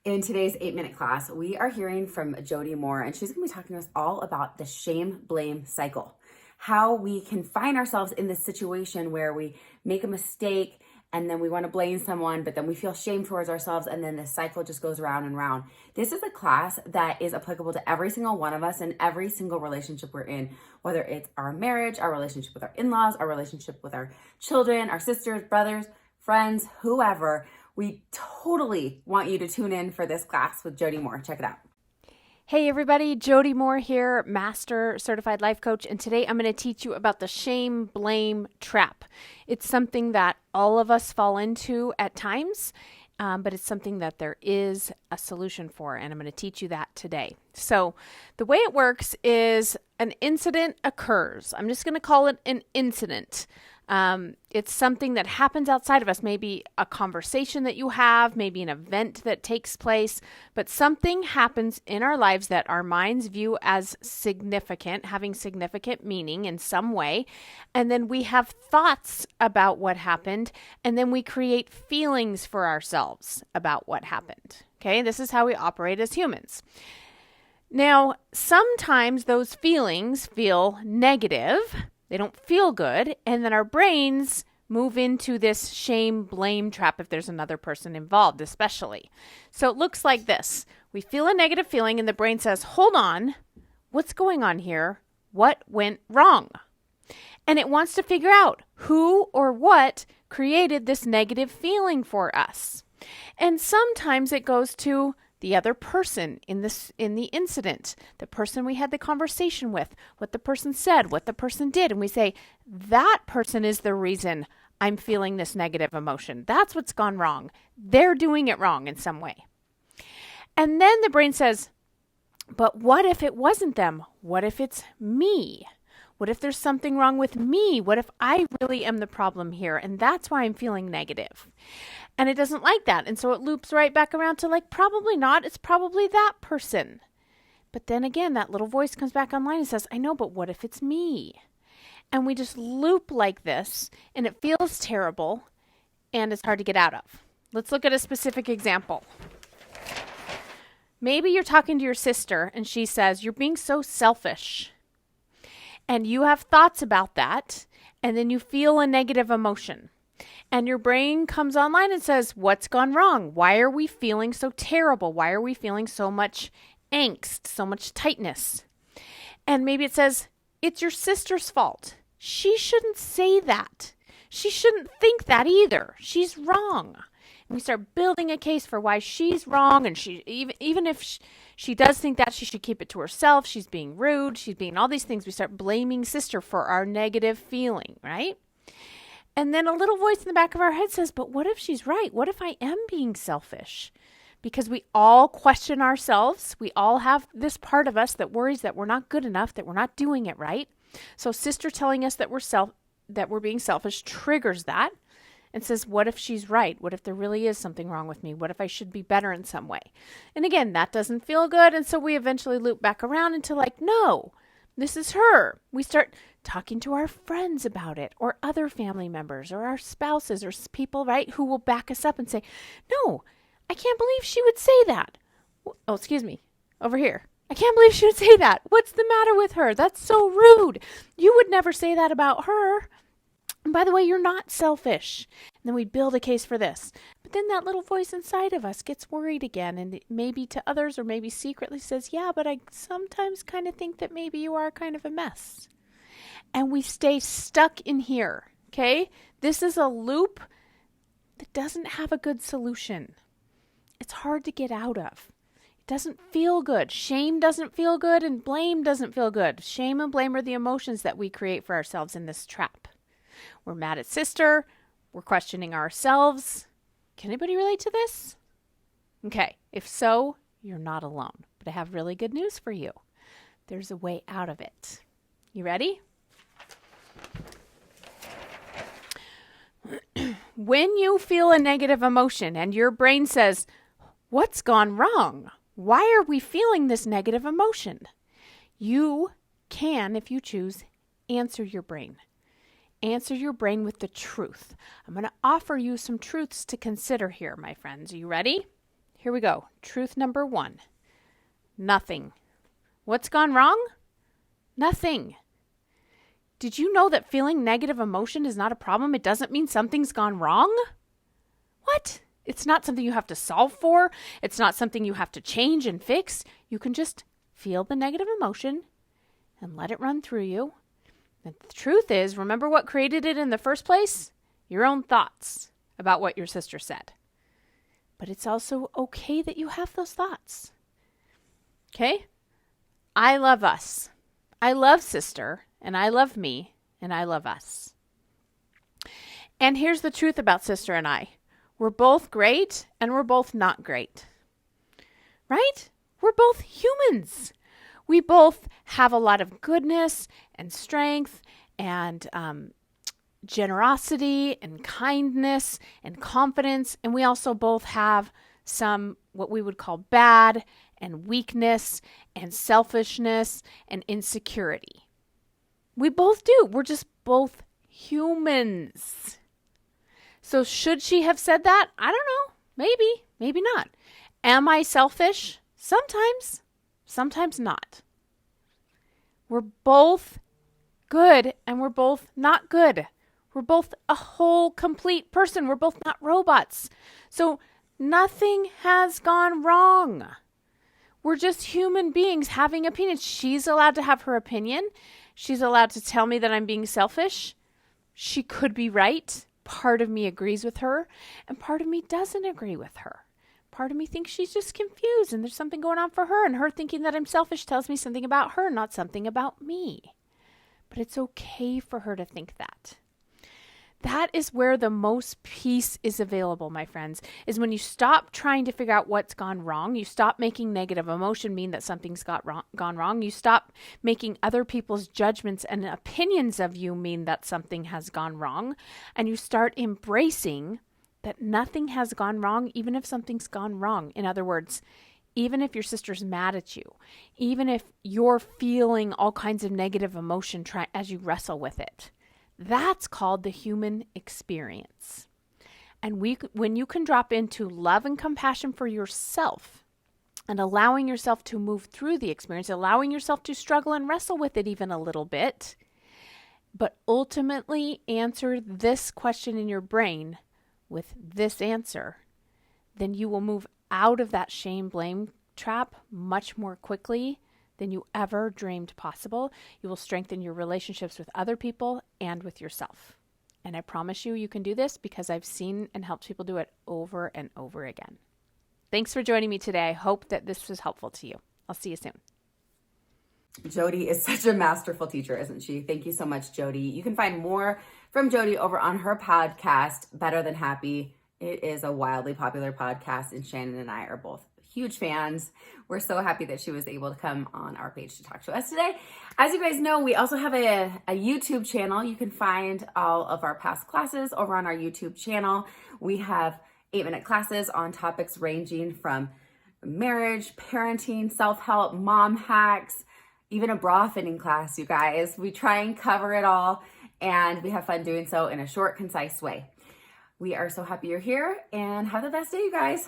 In today's 8-minute class, we are hearing from Jody Moore, and she's going to be talking to us all about the shame-blame cycle. How we can find ourselves in this situation where we make a mistake and then we want to blame someone, but then we feel shame towards ourselves, and then the cycle just goes round and round. This is a class that is applicable to every single one of us and every single relationship we're in, whether it's our marriage, our relationship with our in-laws, our relationship with our children, our sisters, brothers, friends, whoever. We totally want you to tune in for this class with Jody Moore. Check it out. Hey everybody, Jody Moore here, Master Certified Life Coach, and today I'm going to teach you about the shame-blame trap. It's something that all of us fall into at times, but it's something that there is a solution for, and I'm going to teach you that today. So the way it works is an incident occurs. I'm just going to call it an incident. It's something that happens outside of us, maybe a conversation that you have, maybe an event that takes place, but something happens in our lives that our minds view as significant, having significant meaning in some way. And then we have thoughts about what happened, and then we create feelings for ourselves about what happened. Okay, this is how we operate as humans. Now, sometimes those feelings feel negative. They don't feel good, and then our brains move into this shame-blame trap if there's another person involved, especially. So it looks like this. We feel a negative feeling, and the brain says, hold on, what's going on here? What went wrong? And it wants to figure out who or what created this negative feeling for us. And sometimes it goes to the other person in the incident, the person we had the conversation with, what the person said, what the person did, and we say, that person is the reason I'm feeling this negative emotion. That's what's gone wrong. They're doing it wrong in some way. And then the brain says, but what if it wasn't them? What if it's me? What if there's something wrong with me? What if I really am the problem here? And that's why I'm feeling negative. And it doesn't like that. And so it loops right back around to like, probably not. It's probably that person. But then again, that little voice comes back online and says, I know, but what if it's me? And we just loop like this, and it feels terrible, and it's hard to get out of. Let's look at a specific example. Maybe you're talking to your sister, and she says, you're being so selfish. And you have thoughts about that, and then you feel a negative emotion. And your brain comes online and says, what's gone wrong? Why are we feeling so terrible? Why are we feeling so much angst, so much tightness? And maybe it says, it's your sister's fault. She shouldn't say that. She shouldn't think that either. She's wrong. And we start building a case for why she's wrong. And she, even if she does think that, she should keep it to herself. She's being rude. She's being all these things. We start blaming sister for our negative feeling, right? And then a little voice in the back of our head says, but what if she's right? What if I am being selfish? Because we all question ourselves. We all have this part of us that worries that we're not good enough, that we're not doing it right. So sister telling us that we're being selfish triggers that and says, what if she's right? What if there really is something wrong with me? What if I should be better in some way? And again, that doesn't feel good. And so we eventually loop back around into like, no, this is her. We start talking to our friends about it, or other family members, or our spouses, or people, right, who will back us up and say, no, I can't believe she would say that. Oh, excuse me, over here. I can't believe she would say that. What's the matter with her? That's so rude. You would never say that about her. And by the way, you're not selfish. And then we build a case for this. But then that little voice inside of us gets worried again, and maybe to others, or maybe secretly says, yeah, but I sometimes kind of think that maybe you are kind of a mess. And we stay stuck in here, okay? This is a loop that doesn't have a good solution. It's hard to get out of. It doesn't feel good. Shame doesn't feel good, and blame doesn't feel good. Shame and blame are the emotions that we create for ourselves in this trap. We're mad at sister. We're questioning ourselves. Can anybody relate to this? Okay, if so, you're not alone. But I have really good news for you. There's a way out of it. You ready? When you feel a negative emotion and your brain says, what's gone wrong? Why are we feeling this negative emotion? You can, if you choose, answer your brain. Answer your brain with the truth. I'm going to offer you some truths to consider here, my friends. Are you ready? Here we go. Truth number 1. Nothing. What's gone wrong? Nothing. Did you know that feeling negative emotion is not a problem? It doesn't mean something's gone wrong? What? It's not something you have to solve for. It's not something you have to change and fix. You can just feel the negative emotion and let it run through you. And the truth is, remember what created it in the first place? Your own thoughts about what your sister said. But it's also okay that you have those thoughts. Okay? I love us. I love sister, and I love me, and I love us. And here's the truth about sister and I. We're both great, and we're both not great. Right? We're both humans. We both have a lot of goodness and strength and generosity and kindness and confidence. And we also both have some what we would call bad and weakness and selfishness and insecurity. We both do. We're just both humans. So should she have said that? I don't know. Maybe, maybe not. Am I selfish? Sometimes. Sometimes not. We're both good and we're both not good. We're both a whole, complete person. We're both not robots. So nothing has gone wrong. We're just human beings having opinions. She's allowed to have her opinion. She's allowed to tell me that I'm being selfish. She could be right. Part of me agrees with her, and part of me doesn't agree with her. Part of me thinks she's just confused and there's something going on for her, and her thinking that I'm selfish tells me something about her, not something about me. But it's okay for her to think that. That is where the most peace is available, my friends, is when you stop trying to figure out what's gone wrong. You stop making negative emotion mean that something's gone wrong. You stop making other people's judgments and opinions of you mean that something has gone wrong. And you start embracing that nothing has gone wrong, even if something's gone wrong. In other words, even if your sister's mad at you, even if you're feeling all kinds of negative emotion as you wrestle with it. That's called the human experience. And when you can drop into love and compassion for yourself and allowing yourself to move through the experience, allowing yourself to struggle and wrestle with it even a little bit, but ultimately answer this question in your brain with this answer, then you will move out of that shame-blame trap much more quickly than you ever dreamed possible. You will strengthen your relationships with other people and with yourself. And I promise you, you can do this because I've seen and helped people do it over and over again. Thanks for joining me today. I hope that this was helpful to you. I'll see you soon. Jody is such a masterful teacher, isn't she? Thank you so much, Jody. You can find more from Jody over on her podcast, Better Than Happy. It is a wildly popular podcast, and Shannon and I are both huge fans. We're so happy that she was able to come on our page to talk to us today. As you guys know, we also have a YouTube channel. You can find all of our past classes over on our YouTube channel. We have 8-minute classes on topics ranging from marriage, parenting, self-help, mom hacks, even a bra fitting class, you guys. We try and cover it all, and we have fun doing so in a short, concise way. We are so happy you're here, and have the best day, you guys.